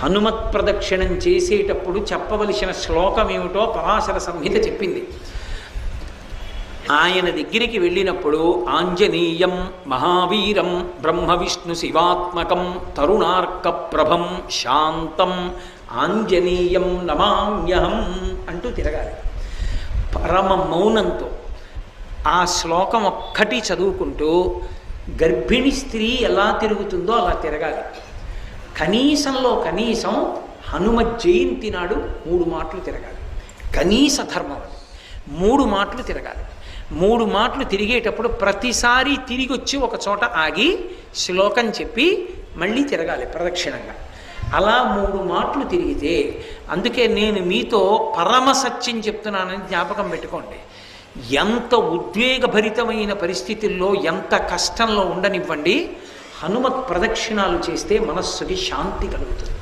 హనుమత్ ప్రదక్షిణం చేసేటప్పుడు చెప్పవలసిన శ్లోకం ఏమిటో పరాశర సంహిత చెప్పింది. ఆయన దగ్గరికి వెళ్ళినప్పుడు ఆంజనేయం మహావీరం బ్రహ్మ విష్ణు శివాత్మకం తరుణార్క ప్రభం శాంతం ఆంజనేయం నమామ్యహం అంటూ తిరగాలి. పరమ మౌనంతో ఆ శ్లోకం ఒక్కటి చదువుకుంటూ గర్భిణి స్త్రీ ఎలా తిరుగుతుందో అలా తిరగాలి. కనీసంలో కనీసం హనుమ జయంతి నాడు 3 మాటలు తిరగాలి. కనీస ధర్మం అది. 3 మాటలు తిరగాలి. 3 మాటలు తిరిగేటప్పుడు ప్రతిసారి తిరిగి వచ్చి ఒక చోట ఆగి శ్లోకం చెప్పి మళ్ళీ తిరగాలి ప్రదక్షిణంగా. అలా 3 మాటలు తిరిగితే, అందుకే నేను మీతో పరమ సత్యం చెప్తున్నానని జ్ఞాపకం పెట్టుకోండి. ఎంత ఉద్వేగభరితమైన పరిస్థితుల్లో, ఎంత కష్టంలో ఉండనివ్వండి, హనుమత్ ప్రదక్షిణాలు చేస్తే మనస్సుకి శాంతి కలుగుతుంది.